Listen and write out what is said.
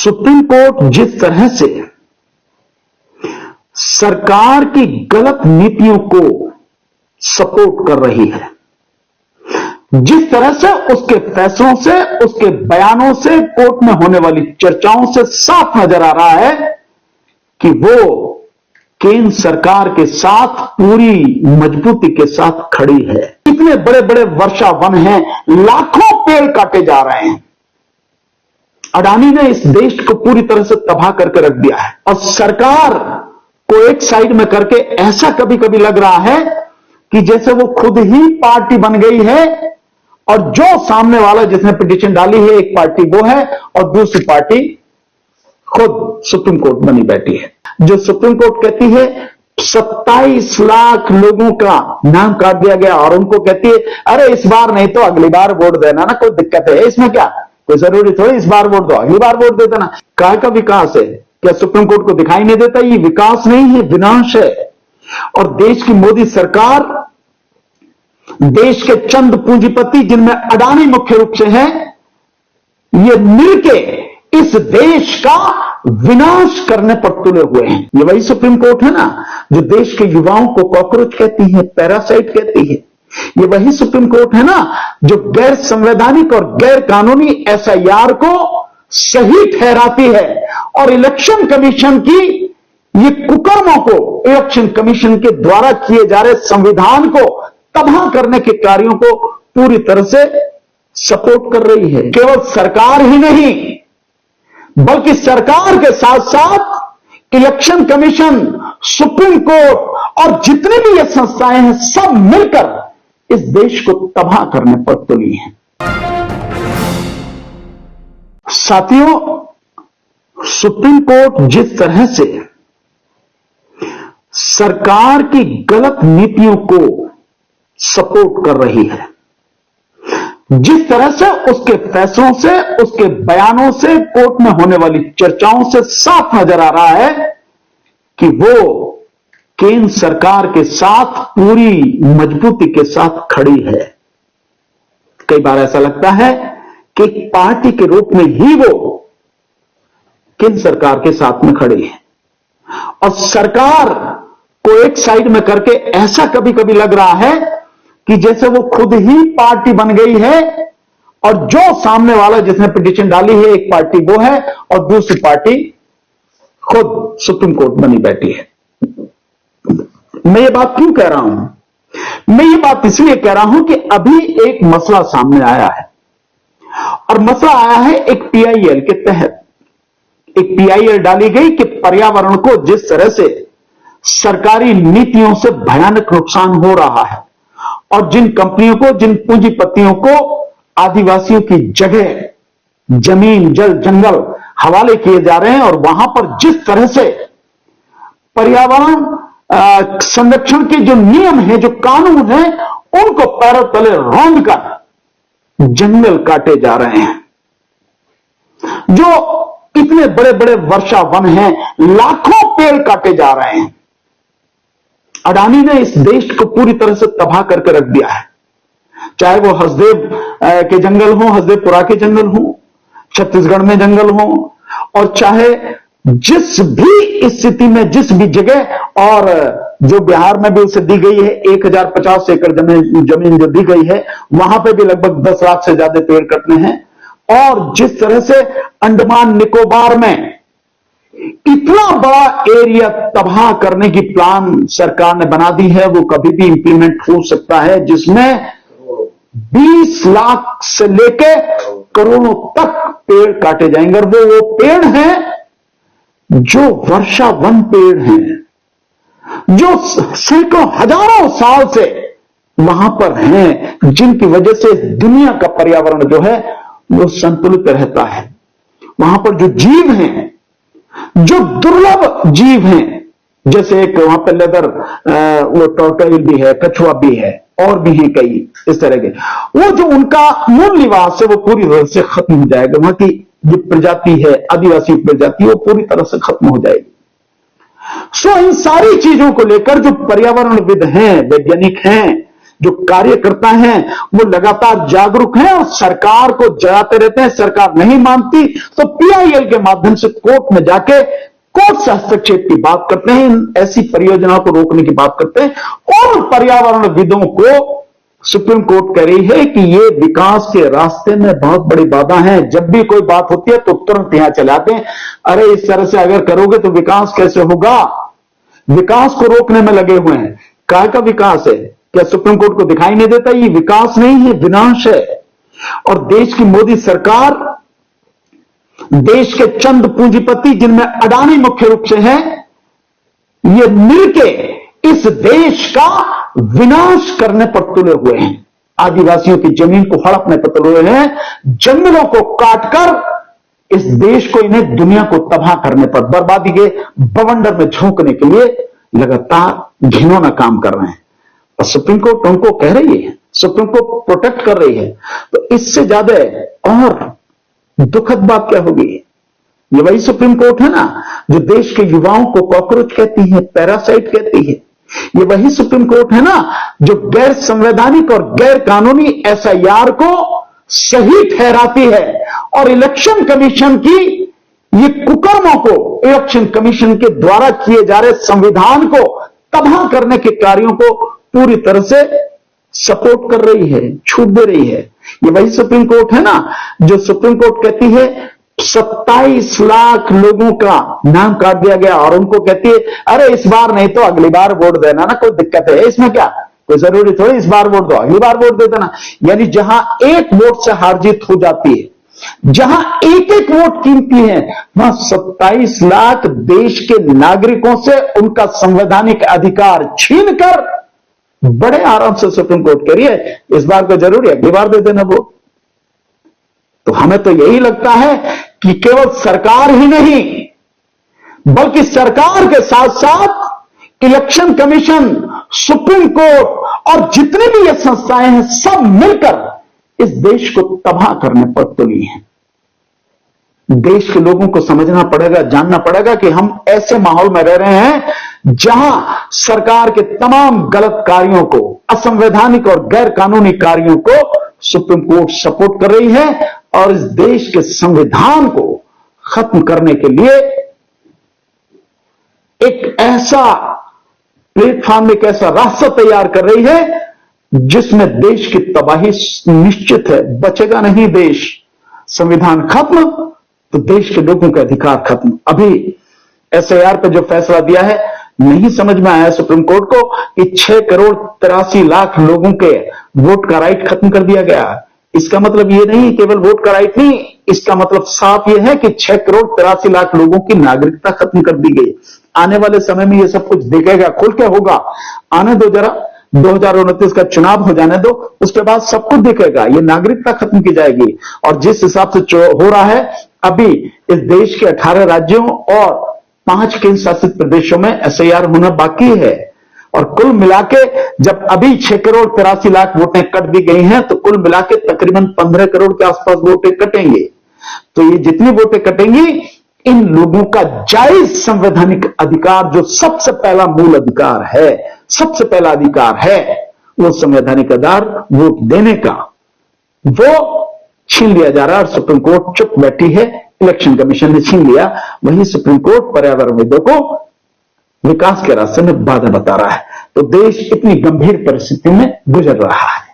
Supreme court जिस तरह से सरकार की गलत नीतियों को सपोर्ट कर रही है, जिस तरह से उसके फैसलों से, उसके बयानों से, कोर्ट में होने वाली चर्चाओं से साफ नजर आ रहा है कि वो केंद्र सरकार के साथ पूरी मजबूती के साथ खड़ी है। इतने बड़े बड़े वर्षा वन हैं, लाखों पेड़ काटे जा रहे हैं। अडानी ने इस देश को पूरी तरह से तबाह करके रख दिया है और सरकार को एक साइड में करके ऐसा कभी कभी लग रहा है कि जैसे वो खुद ही पार्टी बन गई है और जो सामने वाला जिसने पिटीशन डाली है एक पार्टी वो है और दूसरी पार्टी खुद सुप्रीम कोर्ट बनी बैठी है। जो सुप्रीम कोर्ट कहती है 27 लाख लोगों का नाम काट दिया गया और उनको कहती है अरे इस बार नहीं तो अगली बार वोट देना ना, कोई दिक्कत है इसमें क्या, कोई जरूरी थोड़ी इस बार वोट दो अगली बार वोट दे देना। काय का विकास है? क्या सुप्रीम कोर्ट को दिखाई नहीं देता? ये विकास नहीं है, विनाश है। और देश की मोदी सरकार, देश के चंद पूंजीपति जिनमें अडानी मुख्य रूप से है, ये मिलके इस देश का विनाश करने पर तुले हुए हैं। ये वही सुप्रीम कोर्ट है ना जो देश के युवाओं को कॉकरोच कहती है, पैरासाइट कहती है। ये वही सुप्रीम कोर्ट है ना जो गैर संवैधानिक और गैर कानूनी एसआईआर को सही ठहराती है और इलेक्शन कमीशन की ये कुकर्मों को, इलेक्शन कमीशन के द्वारा किए जा रहे संविधान को तबाह करने के कार्यों को पूरी तरह से सपोर्ट कर रही है। केवल सरकार ही नहीं बल्कि सरकार के साथ साथ इलेक्शन कमीशन, सुप्रीम कोर्ट और जितनी भी ये संस्थाएं हैं सब मिलकर इस देश को तबाह करने पर तुली हैं। साथियों, सुप्रीम कोर्ट जिस तरह से सरकार की गलत नीतियों को सपोर्ट कर रही है, जिस तरह से उसके फैसलों से, उसके बयानों से, कोर्ट में होने वाली चर्चाओं से साफ नजर आ रहा है कि वो केंद्र सरकार के साथ पूरी मजबूती के साथ खड़ी है। कई बार ऐसा लगता है कि एक पार्टी के रूप में ही वो केंद्र सरकार के साथ में खड़ी है और सरकार को एक साइड में करके ऐसा कभी कभी लग रहा है कि जैसे वो खुद ही पार्टी बन गई है और जो सामने वाला जिसने पिटीशन डाली है एक पार्टी वो है और दूसरी पार्टी खुद सुप्रीम कोर्ट बनी बैठी है। मैं ये बात क्यों कह रहा हूं? मैं ये बात इसलिए कह रहा हूं कि अभी एक मसला सामने आया है और मसला आया है एक पीआईएल के तहत। एक पीआईएल डाली गई कि पर्यावरण को जिस तरह से सरकारी नीतियों से भयानक नुकसान हो रहा है और जिन कंपनियों को, जिन पूंजीपतियों को आदिवासियों की जगह, जमीन, जल, जंगल हवाले किए जा रहे हैं और वहां पर जिस तरह से पर्यावरण संरक्षण के जो नियम है, जो कानून है, उनको पैरों तले रौंद कर जंगल काटे जा रहे हैं। जो इतने बड़े बड़े वर्षा वन हैं, लाखों पेड़ काटे जा रहे हैं। अडानी ने इस देश को पूरी तरह से तबाह करके रख दिया है। चाहे वो हसदेव के जंगल हो, हसदेवपुरा के जंगल हो, छत्तीसगढ़ में जंगल हो, और चाहे जिस भी स्थिति में, जिस भी जगह, और जो बिहार में भी उसे दी गई है 1050 एकड़ जमीन जो दी गई है, वहां पे भी लगभग 10 लाख से ज्यादा पेड़ कटने हैं। और जिस तरह से अंडमान निकोबार में इतना बड़ा एरिया तबाह करने की प्लान सरकार ने बना दी है, वो कभी भी इंप्लीमेंट हो सकता है, जिसमें 20 लाख से लेके करोड़ों तक पेड़ काटे जाएंगे। और वो पेड़ हैं जो वर्षा वन पेड़ हैं, जो सैकड़ों हजारों साल से वहां पर हैं, जिनकी वजह से दुनिया का पर्यावरण जो है वो संतुलित रहता है। वहां पर जो जीव हैं, जो दुर्लभ जीव हैं, जैसे एक वहां पर लेदर वो टॉर्टोइल भी है, कछुआ भी है, और भी हैं कई इस तरह के, वो जो उनका मूल निवास है वो पूरी तरह से खत्म हो जाएगा। वहां की जो प्रजाति है, आदिवासी प्रजाति, वो पूरी तरह से खत्म हो जाएगी। सो इन सारी चीजों को लेकर जो पर्यावरणविद हैं, वैज्ञानिक हैं, जो कार्यकर्ता हैं वो लगातार जागरूक हैं और सरकार को जगाते रहते हैं। सरकार नहीं मानती तो पीआईएल के माध्यम से कोर्ट में जाके कोर्ट से हस्तक्षेप की बात करते हैं, ऐसी परियोजनाओं को रोकने की बात करते हैं। और पर्यावरणविदों को सुप्रीम कोर्ट कह रही है कि ये विकास के रास्ते में बहुत बड़ी बाधा है। जब भी कोई बात होती है तो तुरंत यहां चले आते हैं, अरे इस तरह से अगर करोगे तो विकास कैसे होगा। विकास को रोकने में लगे हुए हैं। काय का विकास है? क्या सुप्रीम कोर्ट को दिखाई नहीं देता? ये विकास नहीं है, विनाश है। और देश की मोदी सरकार, देश के चंद पूंजीपति जिनमें अडानी मुख्य रूप से है, ये मिलके इस देश का विनाश करने पर तुले हुए हैं। आदिवासियों की जमीन को हड़पने पर तुले हुए हैं, जंगलों को काटकर इस देश को, इन्हें दुनिया को तबाह करने पर, बर्बादी के बवंडर में झोंकने के लिए लगातार घिनौना काम कर रहे हैं। और सुप्रीम कोर्ट उनको कह रही है, सुप्रीम कोर्ट प्रोटेक्ट कर रही है, तो इससे ज्यादा और दुखद बात क्या होगी। ये वही सुप्रीम कोर्ट है ना जो देश के युवाओं को कॉकरोच कहती है, पैरासाइट कहती है। ये वही सुप्रीम कोर्ट है ना जो गैर संवैधानिक और गैर कानूनी एसआईआर को सही ठहराती है और इलेक्शन कमीशन की ये कुकर्मों को, इलेक्शन कमीशन के द्वारा किए जा रहे संविधान को तबाह करने के कार्यों को पूरी तरह से सपोर्ट कर रही है, छूट दे रही है। ये वही सुप्रीम कोर्ट है ना जो सुप्रीम कोर्ट कहती है 27 लाख लोगों का नाम काट दिया गया और उनको कहती है अरे इस बार नहीं तो अगली बार वोट देना ना, कोई दिक्कत है इसमें क्या, कोई जरूरी थोड़ी इस बार वोट दो अगली बार वोट दे देना। यानी जहां एक वोट से हार जीत हो जाती है, जहां एक एक वोट कीमती है, वहां 27 लाख देश के नागरिकों से उनका संवैधानिक अधिकार छीनकर बड़े आराम से सुप्रीम कोर्ट कह रही है इस बार को जरूरी है अगली बार दे देना वोट। तो हमें तो यही लगता है कि केवल सरकार ही नहीं बल्कि सरकार के साथ साथ इलेक्शन कमीशन, सुप्रीम कोर्ट और जितनी भी ये संस्थाएं हैं सब मिलकर इस देश को तबाह करने पर तुली हैं। देश के लोगों को समझना पड़ेगा, जानना पड़ेगा कि हम ऐसे माहौल में रह रहे हैं जहां सरकार के तमाम गलत कार्यों को, असंवैधानिक और गैर कानूनी कार्यों को सुप्रीम कोर्ट सपोर्ट कर रही है और इस देश के संविधान को खत्म करने के लिए एक ऐसा प्लेटफॉर्म, एक ऐसा रास्ता तैयार कर रही है जिसमें देश की तबाही निश्चित है। बचेगा नहीं देश। संविधान खत्म तो देश के लोगों के अधिकार खत्म। अभी एसआईआर पे जो फैसला दिया है नहीं समझ में आया सुप्रीम कोर्ट को कि 6 करोड़ 83 लाख लोगों के वोट का राइट खत्म कर दिया गया। इसका मतलब ये नहीं केवल वोट का राइट नहीं, इसका मतलब साफ ये है कि 6 करोड़ 83 लाख लोगों की नागरिकता खत्म कर दी गई। आने वाले समय में ये सब कुछ दिखेगा, खुल के होगा। आने दो जरा, 2029 का चुनाव हो जाने दो, उसके बाद सब कुछ दिखेगा। ये नागरिकता खत्म की जाएगी। और जिस हिसाब से हो रहा है अभी इस देश के 18 राज्यों और 5 केंद्र शासित प्रदेशों में एसआईआर होना बाकी है और कुल मिलाके जब अभी 6 करोड़ 83 लाख वोटें कट दी गई हैं तो कुल मिलाके तकरीबन 15 करोड़ के आसपास वोटें कटेंगे। तो ये जितनी वोटें कटेंगी इन लोगों का जायज संवैधानिक अधिकार, जो सबसे पहला मूल अधिकार है, सबसे पहला अधिकार है वो संवैधानिक अधिकार वोट देने का, वो छीन लिया जा रहा है। और सुप्रीम कोर्ट चुप बैठी है, इलेक्शन कमीशन ने छीन लिया। वही सुप्रीम कोर्ट पर्यावरणविदों को विकास के रास्ते में बाधा बता रहा है। तो देश इतनी गंभीर परिस्थिति में गुजर रहा है।